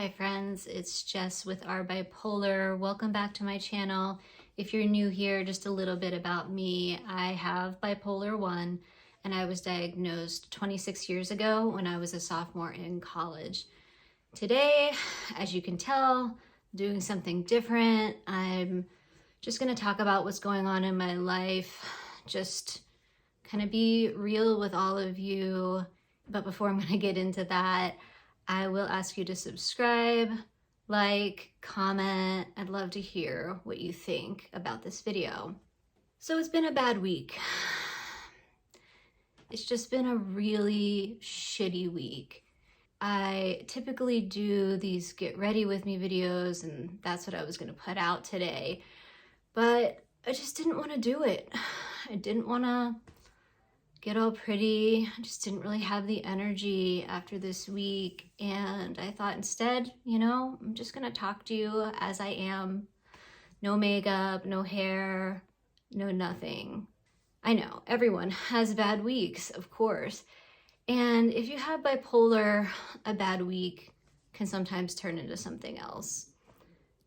Hi friends, it's Jess with Our Bipolar. Welcome back to my channel. If you're new here, just a little bit about me. I have bipolar 1 and I was diagnosed 26 years ago when I was a sophomore in college. Today, as you can tell, doing something different. I'm just going to talk about what's going on in my life, just kind of be real with all of you. But before I'm going to get into that, I will ask you to subscribe, like, comment. I'd love to hear what you think about this video. So it's been a bad week. It's just been a really shitty week. I typically do these get ready with me videos, and that's what I was going to put out today. But I just didn't want to do it. I didn't want to get all pretty. I just didn't really have the energy after this week. And I thought instead, I'm just gonna talk to you as I am. No makeup, no hair, no nothing. I know, everyone has bad weeks, of course. And if you have bipolar, a bad week can sometimes turn into something else.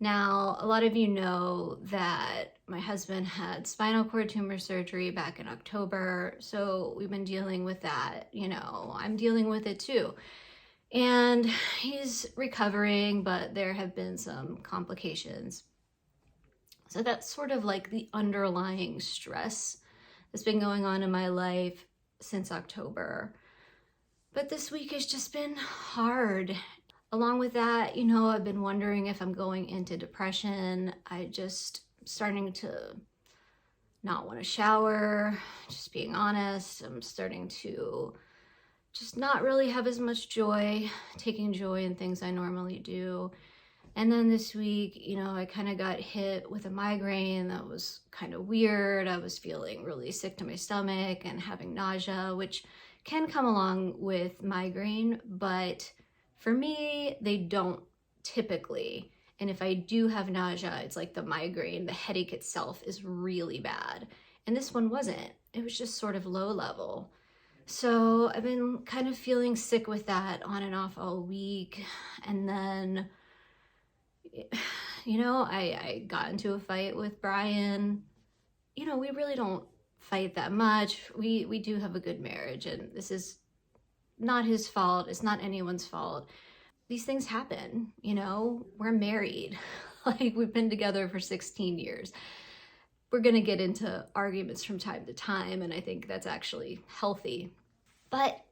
Now, a lot of you know that my husband had spinal cord tumor surgery back in October, so we've been dealing with that. I'm dealing with it too. And he's recovering, but there have been some complications. So that's sort of like the underlying stress that's been going on in my life since October. But this week has just been hard. Along with that, I've been wondering if I'm going into depression. I just starting to not want to shower, just being honest. I'm starting to just not really have as much joy, taking joy in things I normally do. And then this week, I kind of got hit with a migraine that was kind of weird. I was feeling really sick to my stomach and having nausea, which can come along with migraine, but for me, they don't typically. And if I do have nausea, it's like the migraine, the headache itself is really bad. And this one wasn't. It was just sort of low level. So I've been kind of feeling sick with that on and off all week. And then, I got into a fight with Brian. We really don't fight that much. We do have a good marriage, and this is not his fault. It's not anyone's fault. These things happen, we're married. Like, we've been together for 16 years. We're gonna get into arguments from time to time, and I think that's actually healthy. But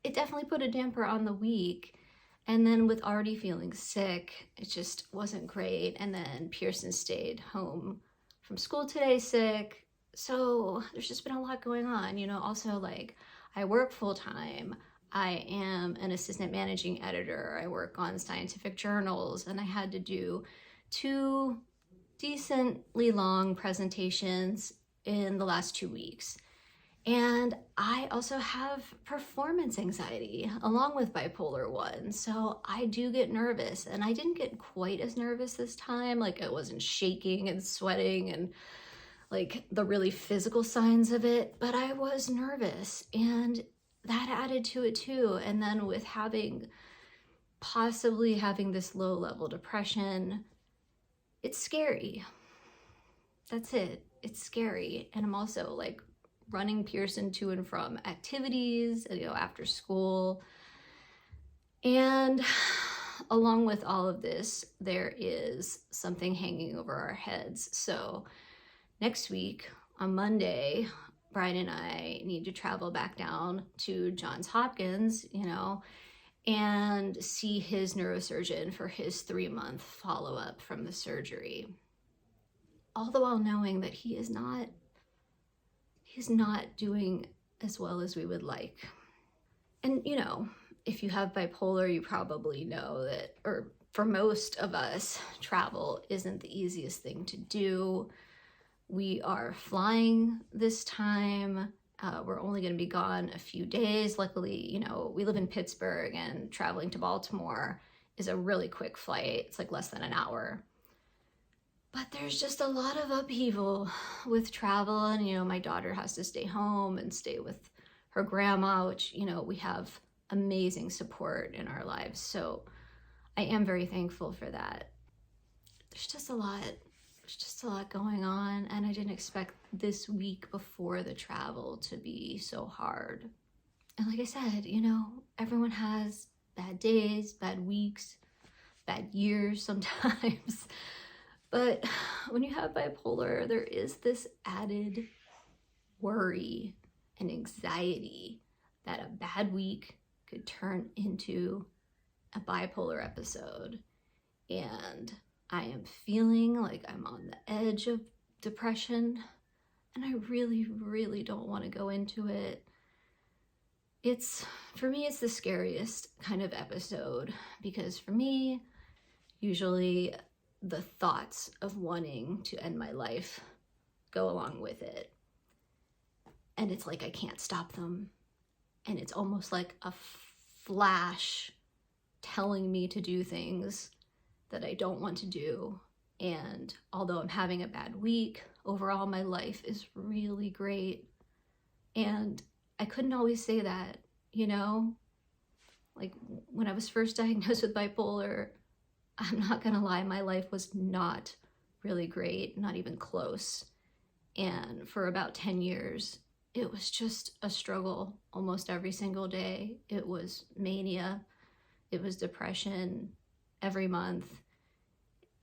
it definitely put a damper on the week. And then with already feeling sick, it just wasn't great. And then Pearson stayed home from school today sick. So there's just been a lot going on, also like I work full time. I am an assistant managing editor. I work on scientific journals, and I had to do 2 decently long presentations in the last 2 weeks. And I also have performance anxiety along with bipolar 1. So I do get nervous, and I didn't get quite as nervous this time. Like, I wasn't shaking and sweating and like the really physical signs of it, but I was nervous, and that added to it too. And then with possibly having this low level depression, it's scary. That's it. It's scary. And I'm also like running Pearson to and from activities, after school. And along with all of this, there is something hanging over our heads. So next week on Monday, Brian and I need to travel back down to Johns Hopkins, and see his neurosurgeon for his 3-month follow-up from the surgery. All the while knowing that he's not doing as well as we would like. And, if you have bipolar, you probably know that, or for most of us, travel isn't the easiest thing to do. We are flying this time. We're only going to be gone a few days. Luckily, we live in Pittsburgh, and traveling to Baltimore is a really quick flight. It's like less than an hour. But there's just a lot of upheaval with travel, and, my daughter has to stay home and stay with her grandma, which, we have amazing support in our lives. So I am very thankful for that. There's just a lot. There's just a lot going on, and I didn't expect this week before the travel to be so hard. And like I said, you know, everyone has bad days, bad weeks, bad years sometimes. But when you have bipolar, there is this added worry and anxiety that a bad week could turn into a bipolar episode. And I am feeling like I'm on the edge of depression, and I really, really don't want to go into it. For me, it's the scariest kind of episode, because for me, usually the thoughts of wanting to end my life go along with it. And it's like I can't stop them. And it's almost like a flash telling me to do things that I don't want to do. And although I'm having a bad week, overall my life is really great. And I couldn't always say that, you know? Like when I was first diagnosed with bipolar, I'm not gonna lie, my life was not really great, not even close. And for about 10 years, it was just a struggle almost every single day. It was mania, it was depression every month,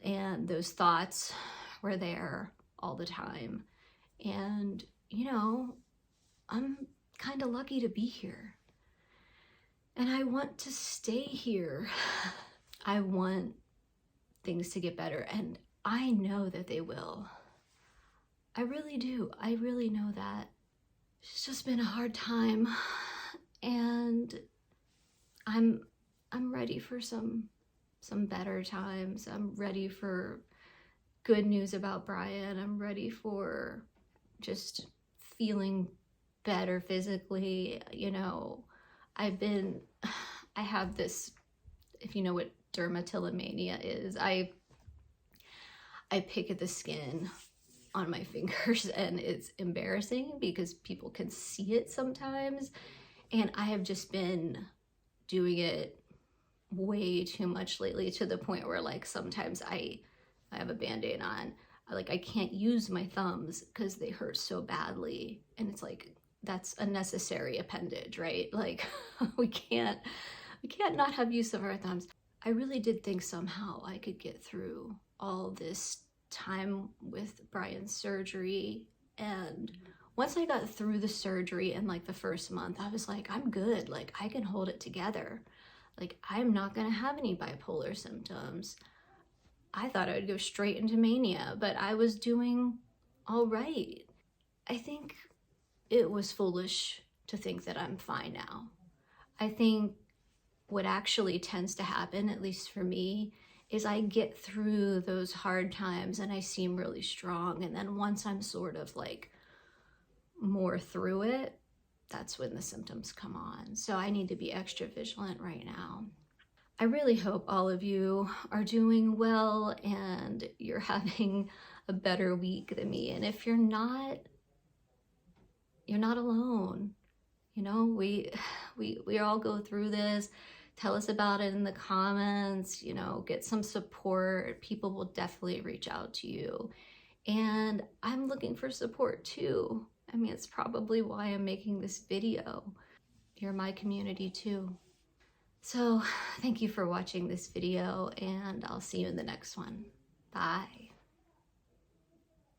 and those thoughts were there all the time. And, you know, I'm kind of lucky to be here. And I want to stay here. I want things to get better, and I know that they will. I really do. I really know that. It's just been a hard time, and I'm ready for some better times. I'm ready for good news about Brian. I'm ready for just feeling better physically. You know, I have this, if you know what dermatillomania is, I pick at the skin on my fingers, and it's embarrassing because people can see it sometimes. And I have just been doing it way too much lately, to the point where like sometimes I have a band-aid on. I can't use my thumbs because they hurt so badly. And it's like, that's a necessary appendage, right? Like we can't not have use of our thumbs. I really did think somehow I could get through all this time with Brian's surgery. And once I got through the surgery in like the first month, I was like, I'm good. Like I can hold it together. Like I'm not gonna have any bipolar symptoms. I thought I would go straight into mania, but I was doing all right. I think it was foolish to think that I'm fine now. I think what actually tends to happen, at least for me, is I get through those hard times and I seem really strong. And then once I'm sort of like more through it, that's when the symptoms come on. So I need to be extra vigilant right now. I really hope all of you are doing well and you're having a better week than me. And if you're not alone. You know, we all go through this. Tell us about it in the comments, you know, get some support. People will definitely reach out to you. And I'm looking for support too. I mean, it's probably why I'm making this video. You're my community too. So thank you for watching this video, and I'll see you in the next one. Bye.